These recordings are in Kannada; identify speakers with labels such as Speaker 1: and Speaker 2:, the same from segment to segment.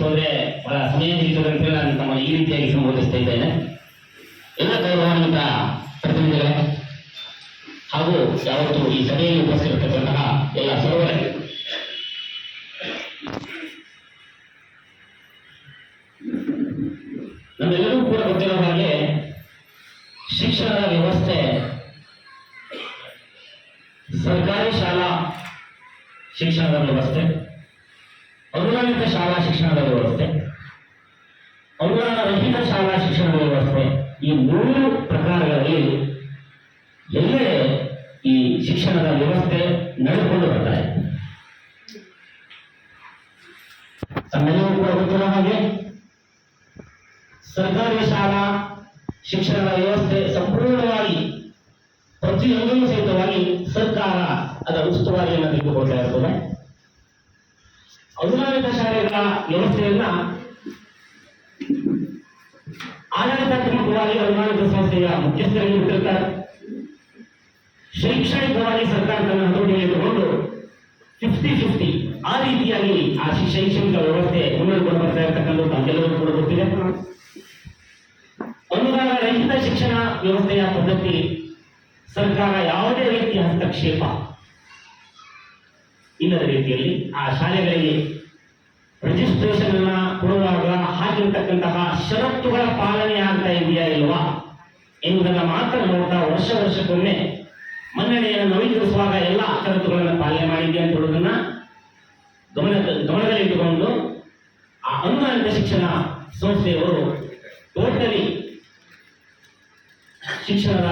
Speaker 1: ಹೋದ್ರೆ ಬಹಳ ಸಮಯ ಹಿಡಿತದೆ ಅಂತ ಹೇಳಿ ನಾನು ತಮ್ಮ ಈ ರೀತಿಯಾಗಿ ಸಂಬೋಧಿಸ್ತಾ ಇದ್ದೇನೆ. ಎಲ್ಲ ಗೌರವಾನ್ವಿತ ಪ್ರತಿನಿಧಿಗಳೇ ಹಾಗೂ ಯಾವತ್ತು ಈ ಸಭೆಯಲ್ಲಿ ಉಪಸ್ಥಿತರಿರ್ತಕ್ಕಂತಹ ಎಲ್ಲ ಸರ್ವರೇ, ನಮ್ಮೆಲ್ಲರೂ ಕೂಡ ಗೊತ್ತಿರೋ ಹಾಗೆ ಶಿಕ್ಷಣದ ವ್ಯವಸ್ಥೆ, ಸರ್ಕಾರಿ ಶಾಲಾ ಶಿಕ್ಷಣದ ವ್ಯವಸ್ಥೆ, ಅನುದಾನಿತ ಶಾಲಾ ಶಿಕ್ಷಣದ ವ್ಯವಸ್ಥೆ, ಅನುದಾನ ರಹಿತ ಶಾಲಾ ಶಿಕ್ಷಣದ ವ್ಯವಸ್ಥೆ, ಈ ಮೂರು ಪ್ರಕಾರಗಳಲ್ಲಿ ಎಲ್ಲೆಡೆ ಈ ಶಿಕ್ಷಣದ ವ್ಯವಸ್ಥೆ ನಡೆದುಕೊಂಡು ಬರ್ತಾ ಇದೆ. ತಮ್ಮೆಲ್ಲರೂ ಕೂಡ ಗೊತ್ತಿರೋ ಹಾಗೆ ಸರ್ಕಾರಿ ಶಾಲಾ ಶಿಕ್ಷಣದ ವ್ಯವಸ್ಥೆ ಸಂಪೂರ್ಣವಾಗಿ ಪ್ರತಿಯೊಂದನ್ನು ಸಹಿತವಾಗಿ ಸರ್ಕಾರ ಅದರ ಉಸ್ತುವಾರಿಯನ್ನು ತೆಗೆದುಕೊಳ್ತಾ ಇರ್ತದೆ. ಅನುದಾನಿತ ಶಾಲೆಗಳ ವ್ಯವಸ್ಥೆಯನ್ನ ಆಡಳಿತಾತ್ಮಕವಾಗಿ ಅನುದಾನಿತ ಸಂಸ್ಥೆಯ ಮುಖ್ಯಸ್ಥರಿಗೆ ಬಿಟ್ಟಿರ್ತಾರೆ. ಶೈಕ್ಷಣಿಕವಾಗಿ ಸರ್ಕಾರ ತನ್ನ ಹತೋಟಿಯಲ್ಲಿ ಇಟ್ಟುಕೊಂಡು 50-50 ಆ ರೀತಿಯಾಗಿ ಆ ಶೈಕ್ಷಣಿಕ ವ್ಯವಸ್ಥೆ ಮುಂದುವರೆಕೊಂಡು ಬರ್ತಾ ಇರ್ತಕ್ಕಂಥ ತಮ್ಮೆಲ್ಲರೂ ಕೂಡ ಗೊತ್ತಿದೆ. ಅನುದಾನ ರಹಿತ ಶಿಕ್ಷಣ ವ್ಯವಸ್ಥೆಯ ಪದ್ಧತಿ ಸರ್ಕಾರ ಯಾವುದೇ ರೀತಿಯ ಹಸ್ತಕ್ಷೇಪ ಇಲ್ಲದ ರೀತಿಯಲ್ಲಿ ಆ ಶಾಲೆಗಳಿಗೆ ರಿಜಿಸ್ಟ್ರೇಷನ್ ಅನ್ನ ಕೊಡುವಾಗ ಹಾಕಿರ್ತಕ್ಕಂತಹ ಷರತ್ತುಗಳ ಪಾಲನೆ ಆಗ್ತಾ ಇದೆಯಾ ಇಲ್ವಾ ಎನ್ನುವುದನ್ನು ಮಾತ್ರ ನೋಡ್ತಾ ವರ್ಷಕ್ಕೊಮ್ಮೆ ಮನ್ನಣೆಯನ್ನು ನವೀಕರಿಸುವಾಗ ಎಲ್ಲ ಷರತ್ತುಗಳನ್ನು ಪಾಲನೆ ಮಾಡಿದೆಯಾ ಅಂತ ಹೇಳುವುದನ್ನ ಗಮನದಲ್ಲಿಟ್ಟುಕೊಂಡು ಆ ಅನುದಾನಿತ ಶಿಕ್ಷಣ ಸಂಸ್ಥೆಯವರು ಟೋಟಲಿ ಶಿಕ್ಷಣದ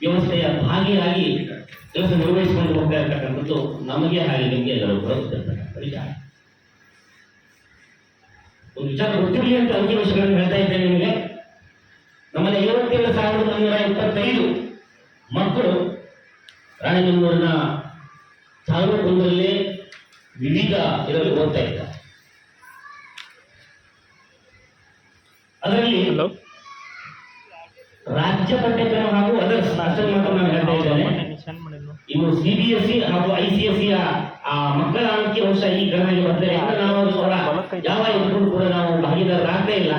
Speaker 1: ವ್ಯವಸ್ಥೆಯ ಭಾಗಿಯಾಗಿ ಕೆಲಸ ನಿರ್ವಹಿಸಿಕೊಂಡು ಹೋಗ್ತಾ ಇರ್ತಕ್ಕಂಥದ್ದು ನಮಗೆ ಹಾಗೆ ನಿಮಗೆ ಎಲ್ಲರೂ ಕೂಡ ಗೊತ್ತಿರ್ತಕ್ಕಂಥ ವಿಚಾರ. ಒಂದು ವಿಚಾರ ಗೊತ್ತಿರಲಿ ಅಂತ ಅಂಕಿ ವಿಷಯಗಳನ್ನು ಹೇಳ್ತಾ ಇದ್ದೇನೆ ನಿಮಗೆ. ನಮ್ಮಲ್ಲಿ 57,125 ಮಕ್ಕಳು ರಾಣೆಬೆನ್ನೂರಿನ ತಾಲೂಕುಗಳಲ್ಲಿ ವಿವಿಧ ಇದರಲ್ಲಿ ಓದ್ತಾ ಇದ್ದಾರೆ. ಅದರಲ್ಲಿ ರಾಜ್ಯ ಪಠ್ಯಕ್ರಮ ಹಾಗೂ ಅದರ್ಸ್ ಅಷ್ಟನ್ನು ಮಾತ್ರ ನಾನು ಹೇಳ್ತಾ ಇದ್ದೇನೆ. ಇವು CBSE ಹಾಗೂ ICSE ಆ ಮಕ್ಕಳ ಅಂಕಿ ಅಂಶ ಈ ಗಣನೆಗೆ ಬರ್ತಾರೆ. ನಾವು ಯಾವ ಇದ್ರೂ ಕೂಡ ನಾವು ಭಾಗಿದಾರರಾಗ್ತಾ ಇಲ್ಲ.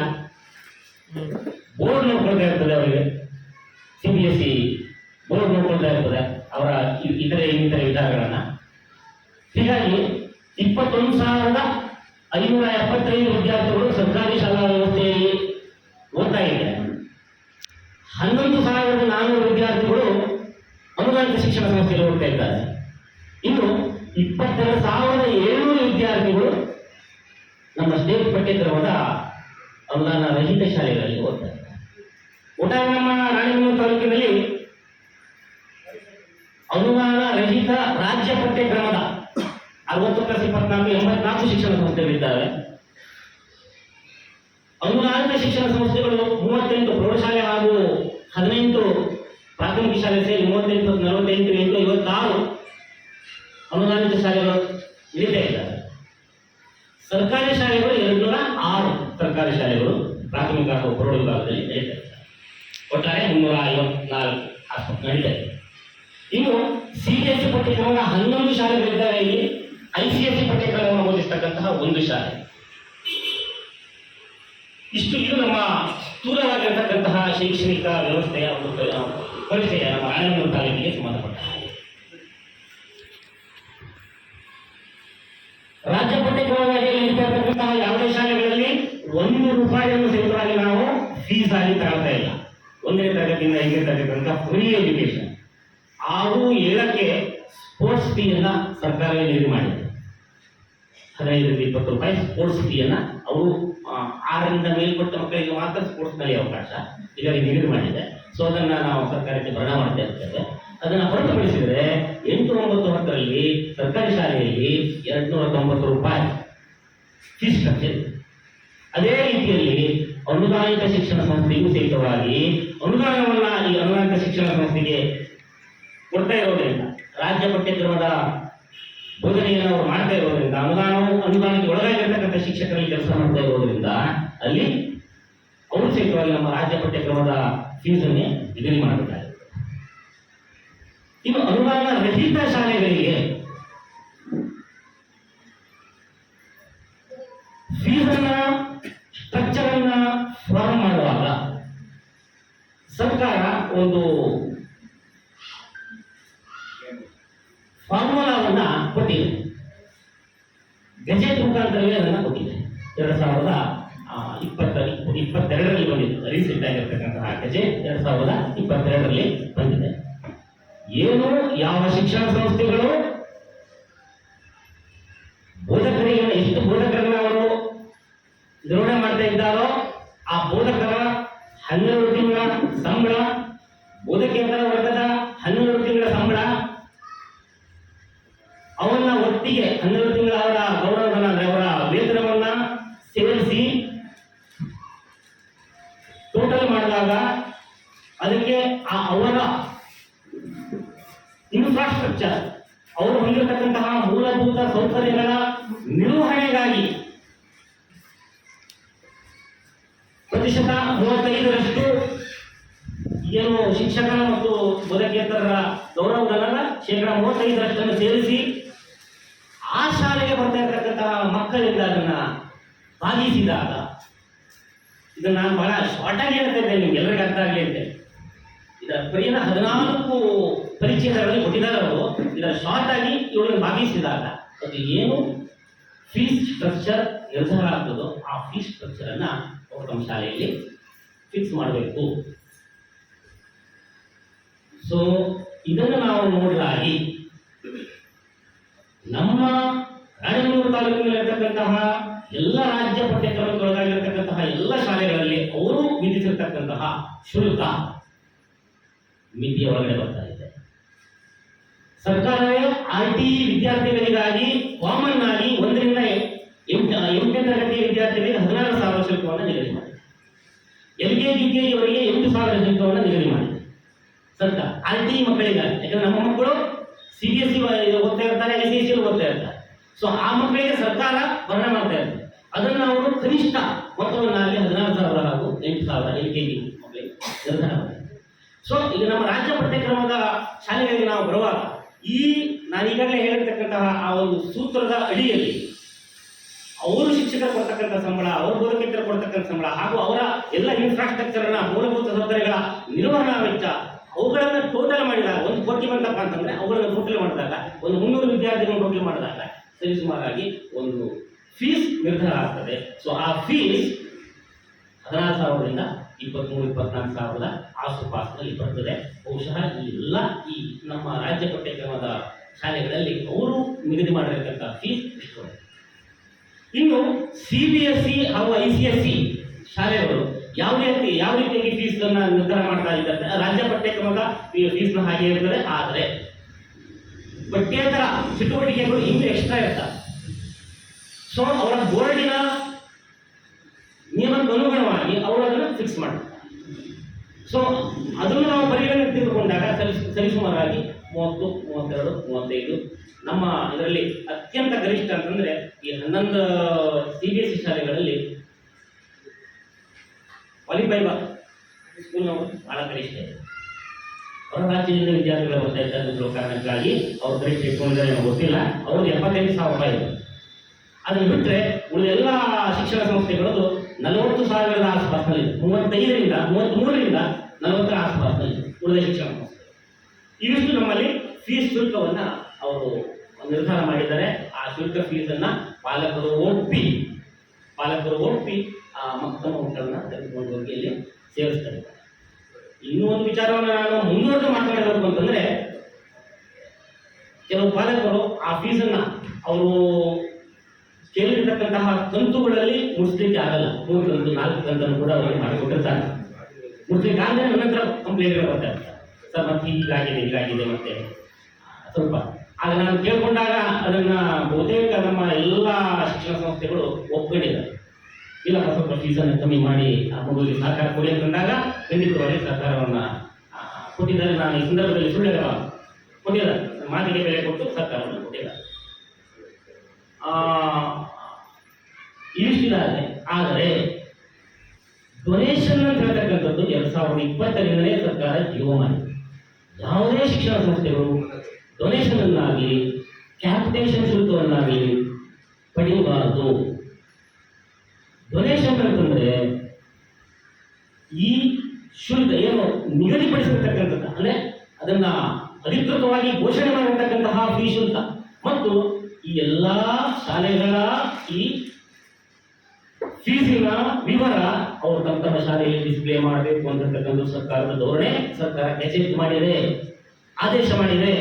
Speaker 1: ಬೋರ್ಡ್ ನೋಡ್ಕೊಳ್ತಾ ಇರ್ತದೆ ಅವರಿಗೆ, CBSE ಬೋರ್ಡ್ ನೋಡ್ಕೊಳ್ತಾ ಇರ್ತದೆ ಅವರ ಇತರೆ ವಿಚಾರಗಳನ್ನ. ಹೀಗಾಗಿ 21,575 ವಿದ್ಯಾರ್ಥಿಗಳು ಸರ್ಕಾರಿ ಶಾಲಾ ವ್ಯವಸ್ಥೆಯಲ್ಲಿ ಓದ್ತಾ ಇದ್ದಾರೆ. 11,400 ವಿದ್ಯಾರ್ಥಿಗಳು ಅನುದಾನಿತ ಶಿಕ್ಷಣ ಸಂಸ್ಥೆಯಲ್ಲಿ ಓದ್ತಾ ಇದ್ದಾರೆ. ಇನ್ನು 22,700 ವಿದ್ಯಾರ್ಥಿಗಳು ನಮ್ಮ ಸ್ಟೇಟ್ ಪಠ್ಯಕ್ರಮದ ಅನುದಾನ ರಹಿತ ಶಾಲೆಗಳಲ್ಲಿ ಓದ್ತಾ ಇದ್ದಾರೆ. ಒಟ್ಟಾರೆ ನಮ್ಮ ರಾಣೆಬೆನ್ನೂರು ತಾಲೂಕಿನಲ್ಲಿ ಅನುದಾನ ರಹಿತ ರಾಜ್ಯ ಪಠ್ಯಕ್ರಮದ 60+24 ಶಿಕ್ಷಣ ಸಂಸ್ಥೆಗಳಿದ್ದಾವೆ. ಅನುದಾನಿತ ಶಿಕ್ಷಣ ಸಂಸ್ಥೆಗಳು 38 ಪ್ರೌಢಶಾಲೆ ಹಾಗೂ 18 ಪ್ರಾಥಮಿಕ ಶಾಲೆ ಸೇರಿ 38, 48, 56 ಅನುದಾನಿತ ಶಾಲೆಗಳು ಇಳಿತಾ ಇದ್ದಾರೆ. ಸರ್ಕಾರಿ ಶಾಲೆಗಳು 206 ಸರ್ಕಾರಿ ಶಾಲೆಗಳು ಪ್ರಾಥಮಿಕ ಹಾಗೂ ಪ್ರೌಢ ವಿಭಾಗದಲ್ಲಿ ನಡೀತಾ ಇದ್ದಾರೆ. ಒಟ್ಟಾರೆ 354 ಆಸ್ಪತ್ರೆ ನಡೀತಾ ಇದೆ. ಇನ್ನು CBSE ಪಠ್ಯಕ್ರಮದ 11 ಶಾಲೆಗಳಿದ್ದಾವೆ. ಇಲ್ಲಿ ICSE ಪಠ್ಯಕ್ರಮವನ್ನು ಬೋಧಿಸತಕ್ಕಂತಹ 1 ಶಾಲೆ. ಇದು ನಮ್ಮ ಸ್ಥೂಲವಾಗಿರತಕ್ಕಂತಹ ಶೈಕ್ಷಣಿಕ ವ್ಯವಸ್ಥೆಯ ಒಂದು ಪರಿಚಯ ನಮ್ಮ ರಾಣೆಬೆನ್ನೂರು ತಾಲೂಕಿಗೆ ಸಂಬಂಧಪಟ್ಟ ಹಾಗೆ. ರಾಜ್ಯ ಪಠ್ಯಕ್ರಮವಾಗಿ ಇರ್ತಕ್ಕಂತಹ ಯಾವುದೇ ಶಾಲೆಗಳಲ್ಲಿ 1 ರೂಪಾಯಿಯನ್ನು ಸಹಿತವಾಗಿ ನಾವು ಫೀಸ್ ಆಗಿ ತಗೊಳ್ತಾ ಇಲ್ಲ. 1ನೇ ತರಗತಿಯಿಂದ 5ನೇ ತರಗತಿ ತನಕ ಫ್ರೀ ಎಜುಕೇಶನ್. 6-7ಕ್ಕೆ ಸ್ಪೋರ್ಟ್ಸ್ ಫೀಯನ್ನ ಸರ್ಕಾರವೇ ನಿಗದಿ ಮಾಡಿದೆ. 15-20 ರೂಪಾಯಿ ಸ್ಪೋರ್ಟ್ಸ್ ಫೀಯನ್ನ ಅವರು 6ರಿಂದ ಮೇಲ್ಪಟ್ಟ ಮಕ್ಕಳಿಗೆ ಮಾತ್ರ ಸ್ಪೋರ್ಟ್ಸ್ ನಲ್ಲಿ ಅವಕಾಶ ಈಗಾಗಲೇ ನಿಗದಿ ಮಾಡಿದೆ. ಸೊ ಅದನ್ನ ನಾವು ಸರ್ಕಾರಕ್ಕೆ ಭರಣ ಮಾಡ್ತಾ ಇರ್ತೇವೆ. ಅದನ್ನ ಹೊರತುಪಡಿಸಿದರೆ 8, 9, 10ರಲ್ಲಿ ಸರ್ಕಾರಿ ಶಾಲೆಯಲ್ಲಿ 290 ರೂಪಾಯಿ ಫೀಸ್ ಸ್ಟ್ರಕ್ಚರ್. ಅದೇ ರೀತಿಯಲ್ಲಿ ಅನುದಾನಿತ ಶಿಕ್ಷಣ ಸಂಸ್ಥೆಗೂ ಸಹಿತವಾಗಿ ಅನುದಾನವನ್ನ ಈ ಅನುದಾನಿತ ಶಿಕ್ಷಣ ಸಂಸ್ಥೆಗೆ ಕೊಡ್ತಾ ಇರೋದ್ರಿಂದ, ರಾಜ್ಯ ಪಠ್ಯಕ್ರಮದ ಬೋಧನೆಯನ್ನು ಅವರು ಮಾಡ್ತಾ ಇರೋದ್ರಿಂದ, ಅನುದಾನಕ್ಕೆ ಒಳಗಾಗಿರ್ತಕ್ಕಂಥ ಶಿಕ್ಷಕರಲ್ಲಿ ಕೆಲಸ ಮಾಡ್ತಾ ಇರೋದ್ರಿಂದ ಅಲ್ಲಿ ಅವರು ಸಹಿತವಾಗಿ ನಮ್ಮ ರಾಜ್ಯ ಪಠ್ಯಕ್ರಮದ ಫೀಸನ್ನೇ ನಿಗದಿ ಮಾಡಬೇಕಾಗಿದೆ. ಇನ್ನು ಅನುದಾನ ರಹಿತ ಶಾಲೆಗಳಿಗೆ ಫೀಸ್ ಫೀಸನ್ನ ಸ್ಟ್ರಕ್ಚರ್ ಅನ್ನ ಫಾರ್ಮ್ ಮಾಡುವಾಗ ಸರ್ಕಾರ ಒಂದು ಫಾರ್ಮುಲಾವನ್ನ ಕೊಟ್ಟಿದೆ, ಗೆಜೆಟ್ ಮುಖಾಂತರವೇ ಅದನ್ನು ಕೊಟ್ಟಿದೆ. 2022ರಲ್ಲಿ ಬಂದಿದೆ, ರೀಸೆಂಟ್ ಆಗಿರ್ತಕ್ಕಂತಹ ಗೆಜೆಟ್ 2022ರಲ್ಲಿ ಬಂದಿದೆ. ಏನು ಯಾವ ಶಿಕ್ಷಣ ಸಂಸ್ಥೆಗಳು ಬೋಧಕರಿಗೆ ಎಷ್ಟು ಬೋಧಕರನ್ನ ಅವರು ನಿರ್ವಹಣೆ ಮಾಡ್ತಾ ಇದ್ದಾರೋ ಆ ಬೋಧಕರ 12 ತಿಂಗಳ ಸಂಬಳ, ಬೋಧಕೇತರ ವರ್ಗದ 12 ತಿಂಗಳ ಸಂಬಳ, ಅವನ್ನ ಒಟ್ಟಿಗೆ 12 ತಿಂಗಳ ಅವರ ಗೌರವಧನ ಅಂದ್ರೆ ಅವರ ವೇತನವನ್ನ ಸೇರಿಸಿ ಟೋಟಲ್ ಮಾಡಿದಾಗ ಅದಕ್ಕೆ ಅವರ ಇನ್ಫ್ರಾಸ್ಟ್ರಕ್ಚರ್, ಅವರು ಹೊಂದಿರತಕ್ಕಂತಹ ಮೂಲಭೂತ ಸೌಕರ್ಯಗಳ ನಿರ್ವಹಣೆಗಾಗಿ 35% ಏನು ಶಿಕ್ಷಕರ ಮತ್ತು ಬೋಧಕೇತರ ಗೌರವಧನದ 35% ಸೇರಿಸಿ ಆ ಶಾಲೆಗೆ ಬರ್ತಾ ಇರತಕ್ಕಂತಹ ಮಕ್ಕಳಿಂದ ಅದನ್ನ ಭಾಗಿಸಿದಾಗ, ಇದನ್ನ ನಾನು ಬಹಳ ಶಾರ್ಟ್ ಆಗಿ ಹೇಳ್ತಾ ಇದ್ದೇನೆ, ನಿಮ್ಗೆ ಎಲ್ಲರಿಗೂ ಅರ್ಥ ಆಗಲಿ ಅಂತ. ಇದರ ಪರಿಣ 14 ಪರಿಚಯಗಳಲ್ಲಿ ಕೊಟ್ಟಿದ್ದಾರೆ ಅವರು. ಇದರ ಶಾರ್ಟ್ ಆಗಿ ಇವುಗಳನ್ನು ಭಾಗಿಸಿದಾಗ ಅದು ಏನು ಫೀಸ್ ಸ್ಟ್ರಕ್ಚರ್ ನಿರ್ಧಾರ ಆಗ್ತದೋ ಆ ಫೀಸ್ ಸ್ಟ್ರಕ್ಚರ್ ಅನ್ನ ಅವರು ನಮ್ಮ ಶಾಲೆಯಲ್ಲಿ ಫಿಕ್ಸ್ ಮಾಡಬೇಕು. ಸೊ ಇದನ್ನು ನಾವು ನೋಡಿದಾಗಿ ನಮ್ಮ ರಾಣೆಬೆನ್ನೂರು ತಾಲೂಕಿನಲ್ಲಿರ್ತಕ್ಕಂತಹ ಎಲ್ಲ ರಾಜ್ಯ ಪಠ್ಯಕ್ರಮಕ್ಕೊಳಗಾಗಿರ್ತಕ್ಕಂತಹ ಎಲ್ಲ ಶಾಲೆಗಳಲ್ಲಿ ಅವರು ವಿಧಿಸಿರ್ತಕ್ಕಂತಹ ಶುಲ್ಕ ಮಿತಿಯ ಒಳಗಡೆ ಬರ್ತಾ ಇದೆ. ಸರ್ಕಾರವೇ RTE ವಿದ್ಯಾರ್ಥಿಗಳಿಗಾಗಿ ಕಾಮನ್ ಆಗಿ 1 ರಿಂದ 8ನೇ ತರಗತಿಯ ವಿದ್ಯಾರ್ಥಿಗಳಿಗೆ 16,000 ಶುಲ್ಕವನ್ನು ನಿಗದಿ ಮಾಡಿದೆ. LKG UKG ಅವರಿಗೆ 8,000 ಶುಲ್ಕವನ್ನು ನಿಗದಿ ಮಾಡಿದೆ ಸರ್ಕಾರ RTE ಮಕ್ಕಳಿಗಾಗಿ. ಯಾಕಂದ್ರೆ ನಮ್ಮ ಮಕ್ಕಳು CBSE ಓದ್ತಾ ಇರ್ತಾರೆ, ICSE ಓದ್ತಾ ಇರ್ತಾರೆ. ಸೊ ಆ ಮಕ್ಕಳಿಗೆ ಸರ್ಕಾರ ಭರಣ ಮಾಡ್ತಾ ಇರ್ತದೆ. ಅದನ್ನು ಅವರು ಕನಿಷ್ಠ ಮೊತ್ತವನ್ನಾಗಿ 16,000 ಹಾಗೂ 8,000 LKG ಮಕ್ಕಳಿಗೆ ನಿರ್ಧಾರ ಮಾಡಿದೆ. ಸೊ ಈಗ ನಮ್ಮ ರಾಜ್ಯ ಪಠ್ಯಕ್ರಮದ ಶಾಲೆಗಳಿಗೆ ನಾವು ಬರುವಾಗ ನಾನು ಈಗಾಗಲೇ ಹೇಳಿರ್ತಕ್ಕಂತಹ ಆ ಒಂದು ಸೂತ್ರದ ಅಡಿಯಲ್ಲಿ ಅವರು ಶಿಕ್ಷಕರು ಕೊಡ್ತಕ್ಕಂಥ ಸಂಬಳ, ಅವರು ಬೋಧಕೇತರ ಕೊಡ್ತಕ್ಕಂಥ ಸಂಬಳ ಹಾಗೂ ಅವರ ಎಲ್ಲ ಇನ್ಫ್ರಾಸ್ಟ್ರಕ್ಚರ್ ಮೂಲಭೂತ ಸೌಕರ್ಯಗಳ ನಿರ್ವಹಣಾ ವೆಚ್ಚ ಅವುಗಳನ್ನು ಟೋಟಲ್ ಮಾಡಿದಾಗ 1 ಕೋಟಿ ಬಂತಪ್ಪ ಅಂತಂದ್ರೆ ಅವುಗಳನ್ನು ಟೋಟಲ್ ಮಾಡಿದಾಗ ಒಂದು 300 ವಿದ್ಯಾರ್ಥಿಗಳನ್ನು ಟೋಟಲ್ ಮಾಡಿದಾಗ ಸರಿಸುಮಾರಾಗಿ ಒಂದು ಫೀಸ್ ನಿರ್ಧಾರ ಆಗ್ತದೆ. ಸೊ ಆ ಫೀಸ್ 16,000ರಿಂದ 23,000-24,000 ಆಸುಪಾಸಿನಲ್ಲಿ ಬರ್ತದೆ. ಬಹುಶಃ ಈ ನಮ್ಮ ರಾಜ್ಯ ಪಠ್ಯಕ್ರಮದ ಶಾಲೆಗಳಲ್ಲಿ ಅವರು ನಿಗದಿ ಮಾಡಿರತಕ್ಕಂಥ ಫೀಸ್ ಇಷ್ಟು. ಇನ್ನು CBSE ಹಾಗೂ ICSE ಶಾಲೆಗಳು ಯಾವ ರೀತಿಯಾಗಿ ಫೀಸ್ ಅನ್ನ ನಿರ್ಧಾರ ಮಾಡ್ತಾ ಇದ್ದಾರೆ. ರಾಜ್ಯ ಪಠ್ಯಕ್ರಮದ ಫೀಸ್ನ ಹಾಗೆ ಇರ್ತದೆ, ಆದರೆ ಪಠ್ಯೇತರ ಚಟುವಟಿಕೆಗಳು ಇನ್ನೂ ಎಕ್ಸ್ಟ್ರಾ ಇರ್ತವೆ. ಸೊ ಅವರ ಬೋರ್ಡಿನ ನಿಯಮಕ್ಕೆ ಅನುಗುಣವಾಗಿ ಅವರು ಅದನ್ನು ಫಿಕ್ಸ್ ಮಾಡ್ತಾರೆ. ಸೊ ಅದನ್ನು ನಾವು ಪರಿಗಣನೆ ತೆಗೆದುಕೊಂಡಾಗ ಸರಿಸುಮಾರಾಗಿ 30, 32, 35 ನಮ್ಮ ಇದರಲ್ಲಿ ಅತ್ಯಂತ ಗರಿಷ್ಠ ಅಂತಂದ್ರೆ ಈ 11 CBSE ಶಾಲೆಗಳಲ್ಲಿ ಕ್ವಾಲಿಫೈ ಸ್ಕೂಲ್ನವರು ಬಹಳ ಗರಿಷ್ಠ ಇದೆ. ಹೊರ ರಾಜ್ಯದಿಂದ ವಿದ್ಯಾರ್ಥಿಗಳು ಬರ್ತಾ ಇದ್ದ ಕಾರಣಕ್ಕಾಗಿ ಅವ್ರು ಗರಿಷ್ಠ ಇಟ್ಕೊಂಡಿದ್ದಾರೆ ಗೊತ್ತಿಲ್ಲ. ಅವ್ರದ್ದು 75,000 ರೂಪಾಯಿ ಇದೆ. ಅದನ್ನು ಬಿಟ್ಟರೆ ಉಳಿದ ಎಲ್ಲ ಶಿಕ್ಷಣ ಸಂಸ್ಥೆಗಳದ್ದು 40,000 ಆಸುಪಾಸಿನಲ್ಲಿ, 33ರಿಂದ 40 ಆಸುಪಾಸಿನಲ್ಲಿ ಉಳಿದ ಶಿಕ್ಷಣ ಸಂಸ್ಥೆ. ಇವಿಷ್ಟು ನಮ್ಮಲ್ಲಿ ಫೀಸ್ ಶುಲ್ಕವನ್ನ ಅವರು ನಿರ್ಧಾರ ಮಾಡಿದ್ದಾರೆ. ಆ ಶುಲ್ಕ ಫೀಸನ್ನ ಪಾಲಕರು ಒಪ್ಪಿ ತಮ್ಮ ಮಕ್ಕಳನ್ನ ತೆಗೆದುಕೊಂಡು ಹೋಗಿ ಇಲ್ಲಿ ಸೇರಿಸ್ತಾ ಇದ್ದಾರೆ. ಇನ್ನೂ ಒಂದು ವಿಚಾರವನ್ನು ನಾನು ಮುಂದುವರೆದು ಮಾತನಾಡಬೇಕು ಅಂತಂದ್ರೆ, ಕೆಲವು ಪಾಲಕರು ಆ ಫೀಸನ್ನ ಅವರು ಕೇಳಿರ್ತಕ್ಕಂತಹ ಕಂತುಗಳಲ್ಲಿ ಮುಗಿಸ್ಲಿಕ್ಕೆ ಆಗಲ್ಲ. 3 ಕಂತು 4 ಕಂತನ್ನು ಕೂಡ ಅವರಿಗೆ ಮಾಡಿಕೊಟ್ಟಿರ್ತಾರೆ. ಮುಗಿಸ್ಲಿಕ್ಕೆ ಆಗದೆ ನನ್ನ ಹತ್ರ ಕಂಪ್ಲೇಂಟ್ಗಳು ಬರ್ತಾ ಇರ್ತಾರೆ, ಸರ್ ಮತ್ತೆ ಹೀಗಾಗಿದೆ ಮತ್ತೆ ಸ್ವಲ್ಪ. ಆಗ ನಾನು ಕೇಳ್ಕೊಂಡಾಗ ಅದನ್ನ ಬಹುತೇಕ ನಮ್ಮ ಎಲ್ಲ ಶಿಕ್ಷಣ ಸಂಸ್ಥೆಗಳು ಒಪ್ಕೊಂಡಿದ್ದಾರೆ. ಇಲ್ಲ ಸ್ವಲ್ಪ ಫೀಸನ್ನು ಕಮ್ಮಿ ಮಾಡಿ ಆ ಮಗುವಿಗೆ ಸಹಕಾರ ಕೊಡಿ ಅಂತಂದಾಗ ಖಂಡಿತವಾಗಿ ಸಹಕಾರವನ್ನ ಕೊಟ್ಟಿದ್ದಾರೆ. ನಾನು ಈ ಸಂದರ್ಭದಲ್ಲಿ ಸುಳ್ಳು ಕೊಟ್ಟಿದ್ದಾರೆ, ಮಾತಿಗೆ ಬೆಲೆ ಕೊಟ್ಟು ಸಹಕಾರವನ್ನು ಕೊಟ್ಟಿದ್ದಾರೆ. ಇಷ್ಟಿದ್ದಾರೆ. ಆದರೆ ಡೊನೇಷನ್ ಅಂತ ಹೇಳ್ತಕ್ಕಂಥದ್ದು 2020ರಿಂದಲೇ ಸರ್ಕಾರ ಜೀವ ಮಾಡಿದೆ. ಯಾವುದೇ ಶಿಕ್ಷಣ ಸಂಸ್ಥೆಗಳು ಡೊನೇಷನ್ ಅನ್ನಾಗಲಿ ಕ್ಯಾಪಿಟೇಷನ್ ಶುಲ್ಕವನ್ನಾಗಲಿ ಪಡೆಯಬಾರದು. ಏನಂತಂದ್ರೆ ಈ ಶುಲ್ಕ ಏನು ನಿಗದಿಪಡಿಸಿರ್ತಕ್ಕಂಥದ್ದು ಅಂದ್ರೆ ಅದನ್ನ ಅಧಿಕೃತವಾಗಿ ಘೋಷಣೆ ಮಾಡಿರ್ತಕ್ಕಂತಹ ಫೀ ಶುಲ್ಕ ಮತ್ತು ಈ ಎಲ್ಲಾ ಶಾಲೆಗಳ ಈ ಫೀಸಿನ ವಿವರ ಅವರು ತಮ್ಮ ಶಾಲೆಯಲ್ಲಿ ಡಿಸ್ಪ್ಲೇ ಮಾಡಬೇಕು ಅಂತಕ್ಕಂಥ ಸರ್ಕಾರದ ಧೋರಣೆ ಸರ್ಕಾರ ಗೆಜೆಟ್ ಮಾಡಿದೆ, ಆದೇಶ ಮಾಡಿದೆ.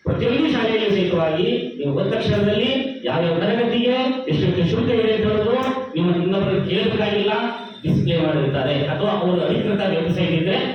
Speaker 1: ಪ್ರತಿಯೊಂದು ಶಾಲೆಯಲ್ಲಿ ಸಹಿತವಾಗಿ ನೀವು ಒತ್ತಕ್ಷರದಲ್ಲಿ ಯಾವ್ಯಾವ ತರಗತಿಗೆ ಎಷ್ಟು ಶುಲ್ಕ ಇದೆ ಅಂತ ಹೇಳೋದು ನಿಮ್ಮ ಇನ್ನೊಬ್ಬರು ಕೇಳಬೇಕಾಗಿಲ್ಲ, ಡಿಸ್ಪ್ಲೇ ಮಾಡಿರ್ತಾರೆ. ಅಥವಾ ಅವರು ಅಧಿಕೃತ ವೆಬ್ಸೈಟ್ ಇದ್ರೆ